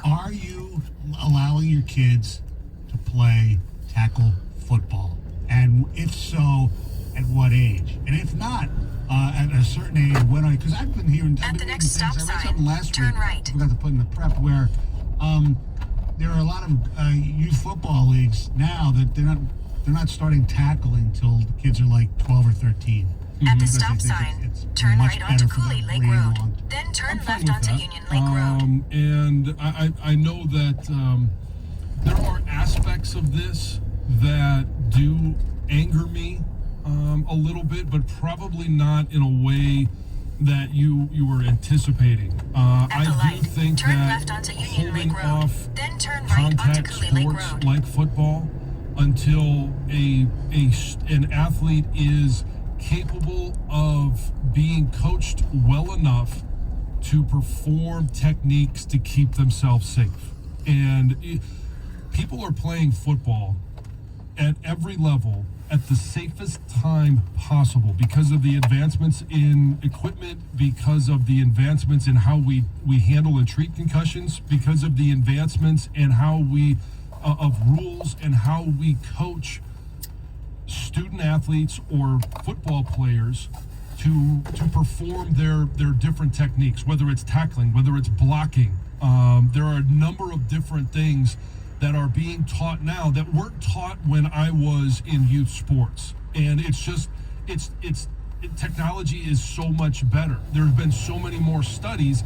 Are you allowing your kids to play tackle football? And if so, at what age? And if not, at a certain age, when I, because I've been hearing, At the next stop I read sign, something last turn week, right. I forgot to put in the prep, where there are a lot of youth football leagues now that they're not starting tackling until the kids are like 12 or 13. At the Because stop they think sign, it's turn much right onto better for Cooley their Lake brain Road. long- Then turn I'm fine left with onto that. Union Lake Road. And I know that there are aspects of this that do anger me a little bit, but probably not in a way that you were anticipating. At the I light, do think turn that left onto Union holding Lake Road. off Then turn right onto contact Cooley Lake sports Road. like football until an athlete is capable of being coached well enough to perform techniques to keep themselves safe. And people are playing football at every level at the safest time possible because of the advancements in equipment, because of the advancements in how we handle and treat concussions, because of the advancements in how we of rules and how we coach student athletes or football players to perform their different techniques, whether it's tackling, whether it's blocking. There are a number of different things that are being taught now that weren't taught when I was in youth sports. And technology is so much better. There have been so many more studies.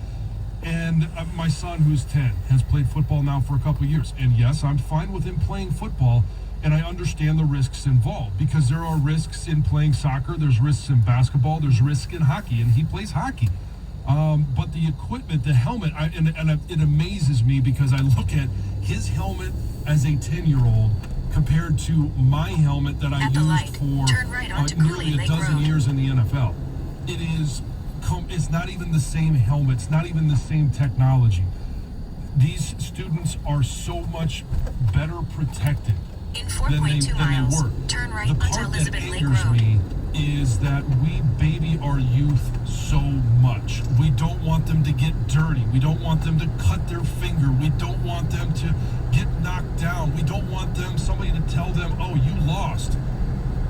And my son, who's 10, has played football now for a couple of years. And yes, I'm fine with him playing football. And I understand the risks involved because there are risks in playing soccer. There's risks in basketball. There's risks in hockey. And he plays hockey. But the equipment, the helmet, it amazes me because I look at his helmet as a 10-year-old compared to my helmet that I At the used light, for turn right onto nearly Cooley a Lake dozen Road. years in the NFL. It's not even the same helmet. It's not even the same technology. These students are so much better protected In than they 4.2 miles, were. turn right The onto part that Elizabeth Lake angers Road. me is that we baby our youth so much. We don't want them to get dirty. We don't want them to cut their finger. We don't want them to get knocked down. We don't want somebody to tell them, oh, you lost.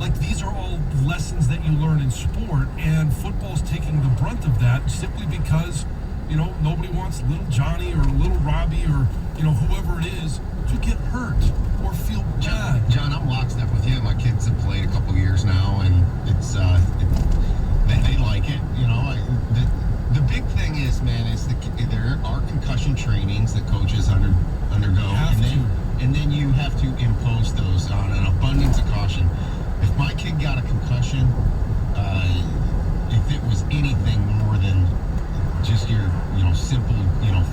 Like, these are all lessons that you learn in sport, and football's taking the brunt of that simply because, nobody wants little Johnny or little Robbie or, whoever it is to get hurt or feel bad. John, I'm lockstep with you. My kids have played a couple years now, and it's they like it. The big thing is, man, there are concussion trainings that coaches undergo, and then you have to impose those on an abundance of caution. If my kid got a concussion, if it was anything more than just your simple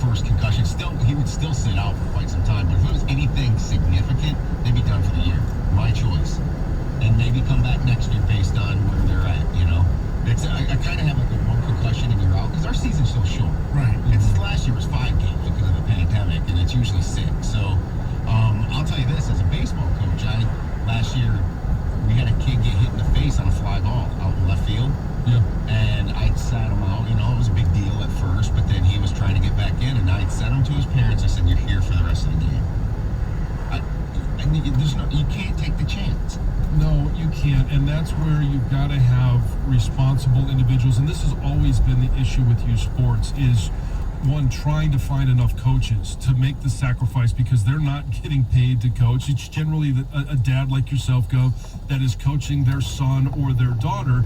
first concussion, he would still sit out for quite some time. But if it was anything significant, they'd be done for the year. My choice. And maybe come back next year based on where they're at. I kind of have like a one concussion and you're out because our season's so short. Right. Last year was 5 games because of the pandemic, and it's usually 6. So I'll tell you this, as a baseball coach, last year we had a kid get hit in the face on a fly ball out in left field. Yeah. And I'd sat him out. It was a big deal at first, but then he was trying to get back in, and I'd sent him to his parents. I said, "You're here for the rest of the game." You can't take the chance. No, you can't, and that's where you've got to have responsible individuals, and this has always been the issue with youth sports, is one, trying to find enough coaches to make the sacrifice because they're not getting paid to coach. It's generally a dad like yourself, Gov, that is coaching their son or their daughter,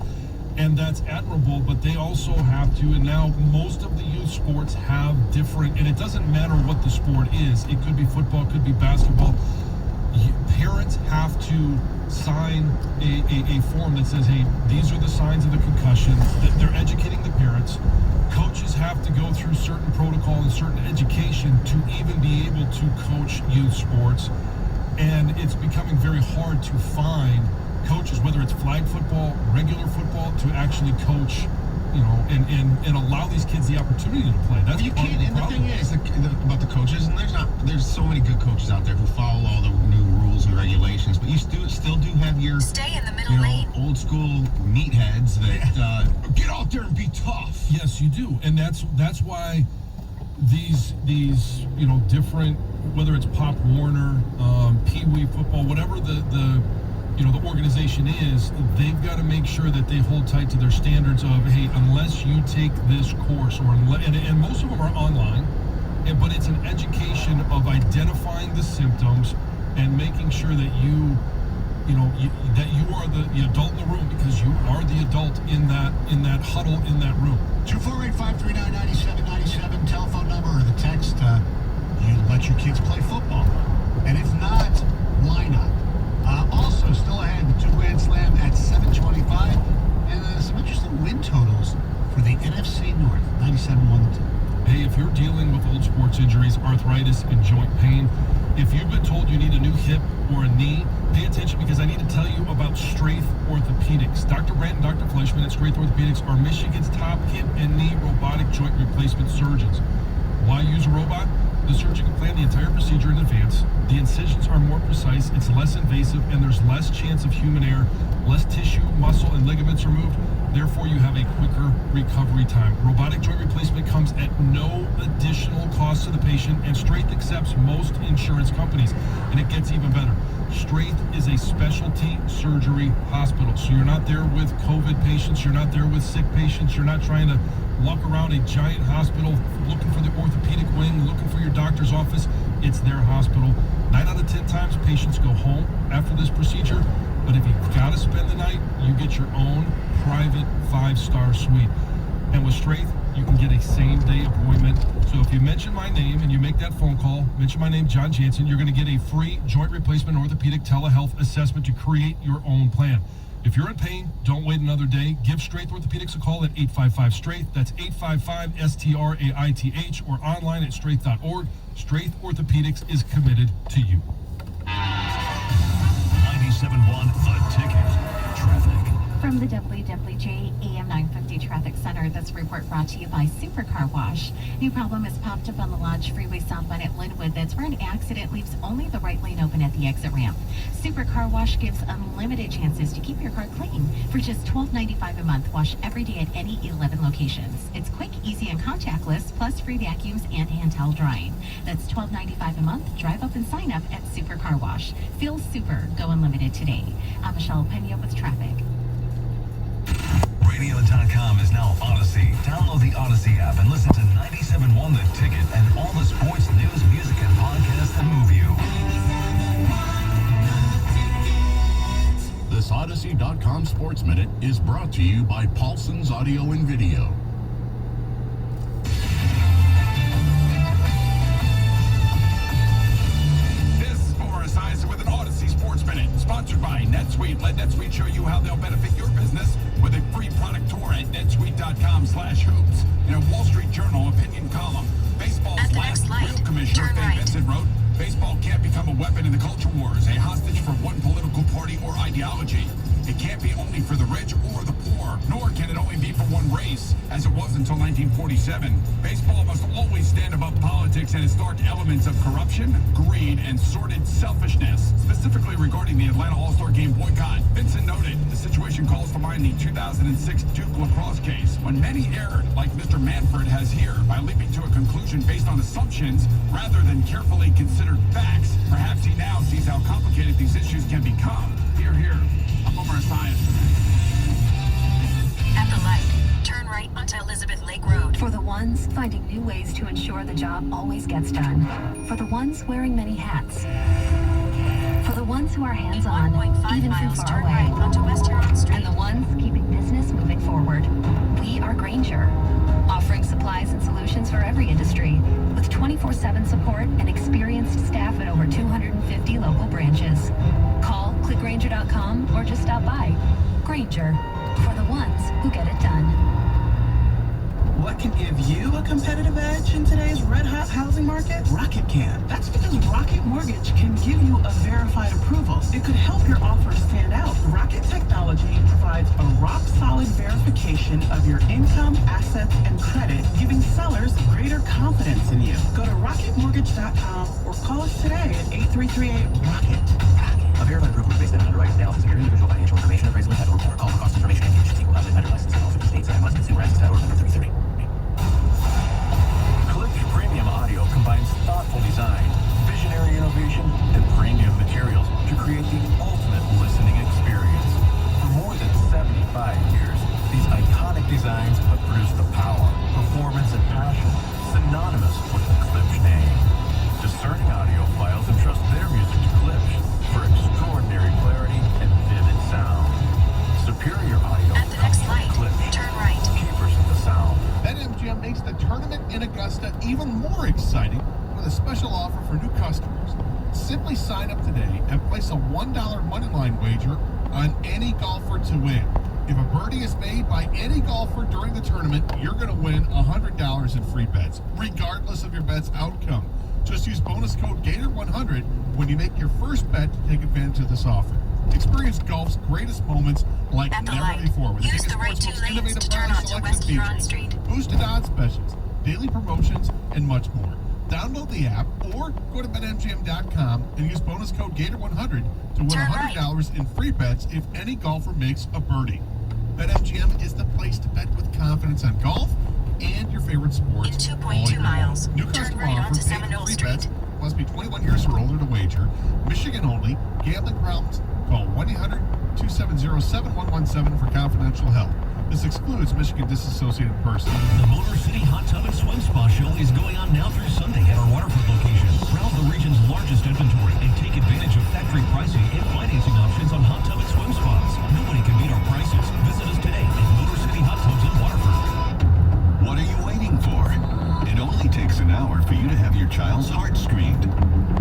and that's admirable, but they also have to, and now most of the youth sports have different, and it doesn't matter what the sport is. It could be football, it could be basketball. Parents have to sign a form that says, hey, these are the signs of the concussion, that they're educating the parents. Coaches have to go through certain protocol and certain education to even be able to coach youth sports. And it's becoming very hard to find coaches, whether it's flag football, regular football, to actually coach, and allow these kids the opportunity to play. That's you part can't. of the And the problem. thing is about the coaches, and there's so many good coaches out there who follow all the new rules and regulations, but you still do have your Stay in the middle lane. old school meatheads that get out there and be tough. Yes, you do, and that's why these different, whether it's Pop Warner, Pee Wee football, whatever the organization is, they've got to make sure that they hold tight to their standards of, hey, unless you take this course, and most of them are online, but it's an education of identifying the symptoms and making sure that you are the adult in the room, because you are the adult in that huddle, in that room. 248-539-9797, telephone number or the text. You let your kids play football, and if not, why not? Also, still ahead, the 2 Grand Slam at 7:25, and some interesting win totals for the NFC North. 97-1 the 2. Hey, if you're dealing with old sports injuries, arthritis, and joint pain, if you've been told you need a new hip or a knee, pay attention, because I need to tell you about Straith Orthopedics. Dr. Brandt and Dr. Fleischman at Straith Orthopedics are Michigan's top hip and knee robotic joint replacement surgeons. Why use a robot? The surgeon can plan the entire procedure in advance. The incisions are more precise, it's less invasive, and there's less chance of human error, less tissue, muscle, and ligaments removed. Therefore, you have a quicker recovery time. Robotic joint replacement comes at no additional cost to the patient, and Straith accepts most insurance companies. And it gets even better. Straith is a specialty surgery hospital. So you're not there with COVID patients, you're not there with sick patients, you're not trying to walk around a giant hospital looking for the orthopedic wing, looking for your doctor's office. It's their hospital. 9 out of 10 times patients go home after this procedure, but if you've got to spend the night, you get your own private 5-star suite. And with Straith, you can get a same-day appointment. So if you mention my name and you make that phone call, mention my name, John Jansen, you're going to get a free joint replacement orthopedic telehealth assessment to create your own plan. If you're in pain, don't wait another day. Give Straith Orthopedics a call at 855-STRAIGHT. That's 855-STRAITH, or online at straith.org. Straith Orthopedics is committed to you. 97.1 The Ticket. Traffic. From the WWJ AM 950 Traffic Center, this report brought to you by Super Car Wash. New problem has popped up on the Lodge Freeway southbound at Linwood. That's where an accident leaves only the right lane open at the exit ramp. Super Car Wash gives unlimited chances to keep your car clean. For just $12.95 a month, wash every day at any 11 locations. It's quick, easy, and contactless, plus free vacuums and hand towel drying. That's $12.95 a month. Drive up and sign up at Super Car Wash. Feel super. Go unlimited today. I'm Michelle Pena with traffic. Radio.com is now Odyssey. Download the Odyssey app and listen to 97.1 The Ticket and all the sports, news, music, and podcasts that move you. This Odyssey.com Sports Minute is brought to you by Paulson's Audio and Video. This is Boris Eisen with an Odyssey Sports Minute, sponsored by NetSuite. Let NetSuite show you how they'll benefit your business with a free product tour at netsuite.com/hoops. In a Wall Street Journal opinion column, baseball's last real commissioner, Dave Vincent, wrote, "Baseball can't become a weapon in the culture wars, a hostage for one political party or ideology. It can't be only for the rich or the poor, nor can it only be for one race, as it was until 1947. Baseball must always stand above politics and its dark elements of corruption, greed, and sordid selfishness." Specifically regarding the Atlanta All-Star Game boycott, Vincent noted, the situation calls to mind the 2006 Duke lacrosse case, when many erred, like Mr. Manfred has here, by leaping to a conclusion based on assumptions rather than carefully considered facts. Perhaps he now sees how complicated these issues can become. Hear, hear. I'm Homer Esiason. At the light, turn right onto Elizabeth Lake Road. For the ones finding new ways to ensure the job always gets done. For the ones wearing many hats. For the ones who are hands-on, 1.5 even from miles, far turn away. right onto West Huron Street. And the ones keeping business moving forward. We are Grainger, offering supplies and solutions for every industry, with 24/7 support and experienced staff at over 250 local branches. Call, click Grainger.com, or just stop by. Grainger, for the ones who get it done. What can give you a competitive edge in today's red-hot housing market? Rocket can. That's because Rocket Mortgage can give you a verified approval. It could help your offer stand out. Rocket Technology provides a rock-solid verification of your income, assets, and credit, giving sellers greater confidence in you. Go to rocketmortgage.com or call us today at 8338-ROCKET. A verified approval is based on underwriting analysis of your individual financial information, appraisal, and title report. Call for cost information and conditions. Equal housing lender license in all 50 states and must consumer access.org number 33. Click Premium combines thoughtful design, visionary innovation, and premium materials to create the ultimate listening experience. For more than 75 years, these iconic designs have produced the power, performance, and passion synonymous with the Klipsch name. Discerning audiophiles entrust their music to Klipsch for extraordinary clarity and vivid sound. Superior audio At the next comes from light, Klipsch. turn right. Keepers of the sound. BetMGM makes the tournament in Augusta even more exciting with a special offer for new customers. Simply sign up today and place a $1 moneyline wager on any golfer to win. If a birdie is made by any golfer during the tournament, you're going to win $100 in free bets, regardless of your bet's outcome. Just use bonus code GATOR100 when you make your first bet to take advantage of this offer. Experience golf's greatest moments like At the never light, before with use Vegas the right Sportsbook's two lanes innovative to turn product onto selection West Huron features, Street. boosted odds specials, daily promotions, and much more. Download the app or go to BetMGM.com and use bonus code GATOR100 to win Turn $100 in free bets if any golfer makes a birdie. BetMGM is the place to bet with confidence on golf and your favorite sports. In all 2.2 year miles, long. New turn customer right offer, onto paid Seminole free Street. bets, must be 21 years or older to wager. Michigan only. Gambling problems? Call 1-800-270-7117 for confidential help. This excludes Michigan disassociated persons. The Motor City Hot Tub and Swim Spa Show is going on now through Sunday at our Waterford location. Browse the region's largest inventory and take advantage of factory pricing and financing options on hot tub and swim spas. Nobody can beat our prices. Visit us today at Motor City Hot Tubs in Waterford. What are you waiting for? It only takes an hour for you to have your child's heart screened.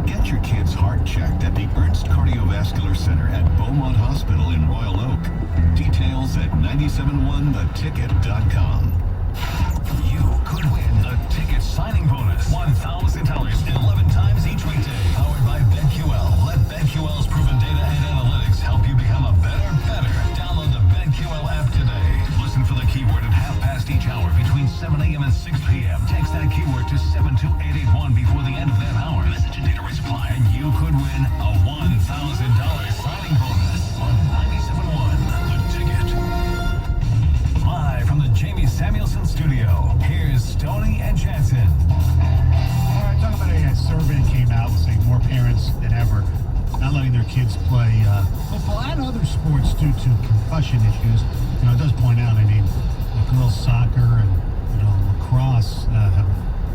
Get your kid's heart checked at the Ernst Cardiovascular Center at Beaumont Hospital in Royal Oak. Details at 971theticket.com. You could win the ticket signing bonus. $1,000 11 times each weekday. Powered by BetQL. Let BetQL's proven data and analytics help you become a better. Download the BetQL app today. Listen for the keyword at 1/2 each hour between 7 a.m. and 6 p.m. Text that keyword to 72881 before the end of that hour. Message and data rates apply, and you could win a $1,000 signing bonus on 97.1 The Ticket. Live from the Jamie Samuelson studio, here's Stoney and Jansen. All right, talking about a survey came out saying more parents than ever not letting their kids play football and other sports due to concussion issues. You know, it does point out, I mean, girls soccer and, you know, lacrosse have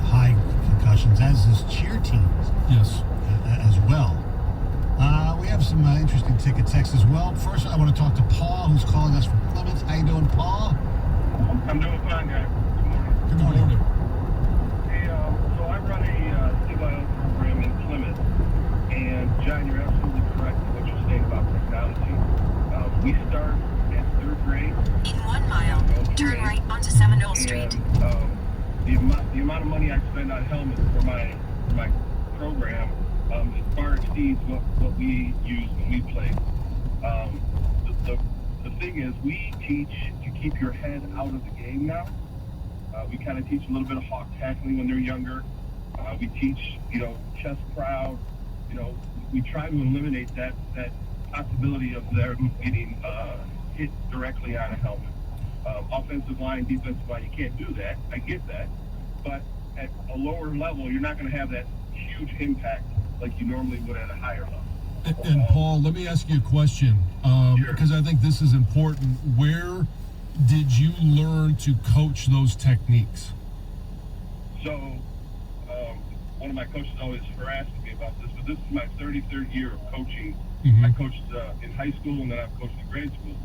high concussions, as is cheer teams. Yes. As well. We have some interesting ticket texts as well. First, I want to talk to Paul, who's calling us from Plymouth. How you doing, Paul? I'm doing fine, guys. Good morning. Hey, so I run a CYO program in Plymouth, and John, you're absolutely correct in what you're saying about technology. We start at 3rd grade. In 1 mile, turn right onto Seminole Street. And the amount of money I spend on helmets for my program far exceeds what we use when we play. The thing is, we teach to keep your head out of the game now. We kind of teach a little bit of hawk tackling when they're younger. We teach, chest proud. We try to eliminate that possibility of them getting hit directly on a helmet. Offensive line, defensive line, you can't do that. I get that. But at a lower level, you're not going to have that huge impact like you normally would at a higher level. And Paul, let me ask you a question, because I think this is important. Where did you learn to coach those techniques? So, one of my coaches always harassed me about this, but this is my 33rd year of coaching. Mm-hmm. I coached in high school, and then I've coached in grade school.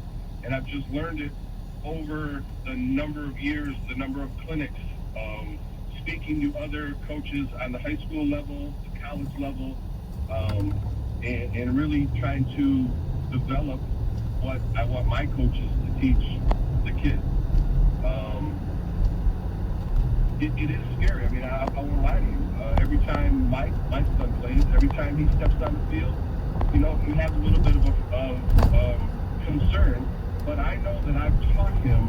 And I've just learned it over the number of years, the number of clinics, speaking to other coaches on the high school level, the college level, and really trying to develop what I want my coaches to teach the kids. It is scary. I mean, I won't lie to you. Every time my son plays, every time he steps on the field, you have a little bit of concern. But I know that I've taught him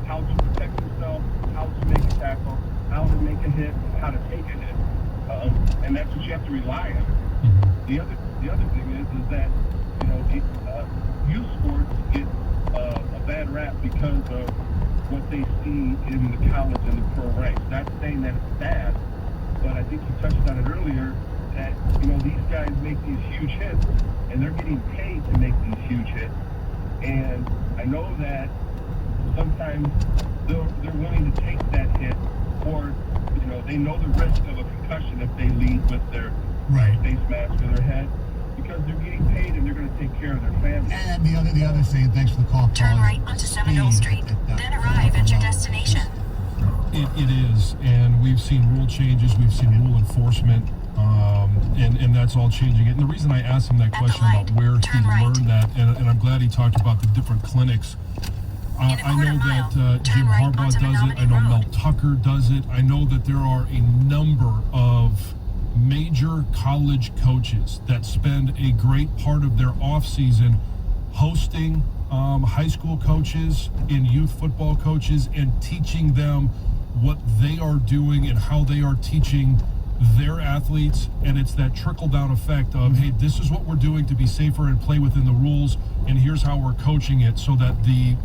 how to protect himself, how to make a tackle, how to make a hit, how to take a hit, and that's what you have to rely on. The other thing is that youth sports get a bad rap because of what they see in the college and the pro ranks. Not saying that it's bad, but I think you touched on it earlier that, these guys make these huge hits and they're getting paid to make these huge hits. And I know that sometimes they're willing to take that hit, or, they know the risk of a concussion if they lead with their face mask or their head, because they're getting paid and they're going to take care of their family. And the other thing, thanks for the call. Turn right onto Seminole Street, then arrive at your destination. It is, and we've seen rule changes, we've seen rule enforcement, and that's all changing it. And the reason I asked him that question about where he learned that, and I'm glad he talked about the different clinics. I know that Jim Harbaugh does it. I know Mel Tucker does it. I know that there are a number of major college coaches that spend a great part of their off season hosting high school coaches and youth football coaches and teaching them what they are doing and how they are teaching their athletes. And it's that trickle down effect of, hey, this is what we're doing to be safer and play within the rules, and here's how we're coaching it so that the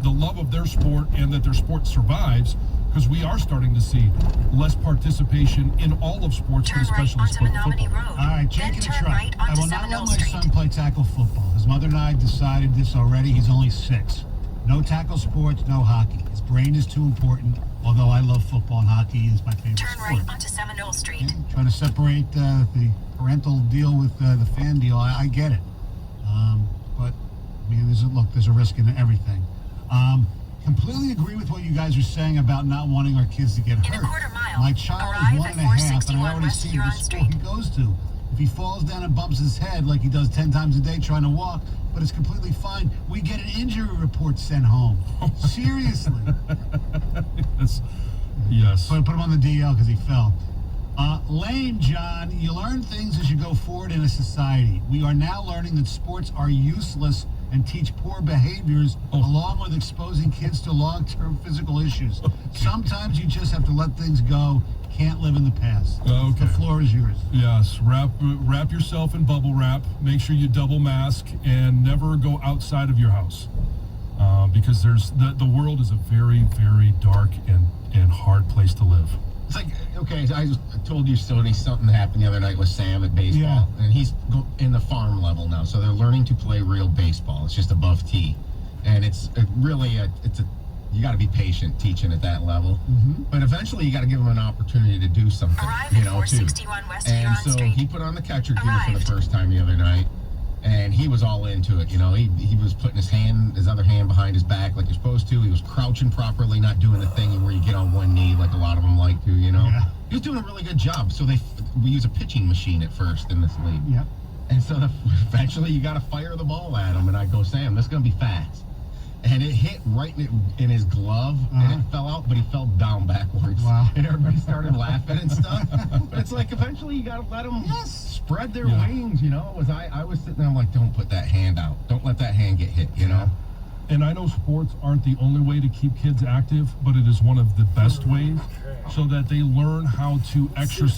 love of their sport and that their sport survives, because we are starting to see less participation in all of sports, but especially football. All right, Jake in a truck. I will not let my son play tackle football. His mother and I decided this already. He's only 6. No tackle sports, no hockey. His brain is too important, although I love football and hockey is my favorite Turn sport. right onto Seminole Street. Yeah, trying to separate the parental deal with the fan deal. I get it. But, I mean, there's a risk in everything. Completely agree with what you guys are saying about not wanting our kids to get hurt. In a quarter mile, My child arrive is 1 at and a half, and I 461 already West see the Huron sport Street. he goes to. If he falls down and bumps his head like he does 10 times a day trying to walk, but it's completely fine, we get an injury report sent home. Seriously. Yes. Put him on the DL because he fell. Lane, John, you learn things as you go forward in a society. We are now learning that sports are useless and teach poor behaviors along with exposing kids to long-term physical issues. Sometimes you just have to let things go. Can't live in the past. Okay. The floor is yours. Yes, wrap yourself in bubble wrap. Make sure you double mask and never go outside of your house, because the world is a very, very dark and hard place to live. It's like, okay, I told you, Stoney, something happened the other night with Sam at baseball, and he's in the farm level now, so they're learning to play real baseball. It's just above tee, and it's you got to be patient teaching at that level, but eventually you got to give them an opportunity to do something, Arrive too. at 461 West And Huron so Street. he put on the catcher gear for the first time the other night, and he was all into it. He was putting his other hand behind his back like you're supposed to. He was crouching properly, not doing the thing where you get on one knee like a lot of them like to. Yeah. He was doing a really good job. So we use a pitching machine at first in this league. Yep. And so eventually you got to fire the ball at him, and I go, Sam, this is gonna be fast. And it hit right in his glove, and it fell out, but he fell down backwards. Wow. And everybody started laughing and stuff. But it's like, eventually you got to let them spread their wings, I was sitting there, I'm like, don't put that hand out. Don't let that hand get hit, And I know sports aren't the only way to keep kids active, but it is one of the best ways so that they learn how to exercise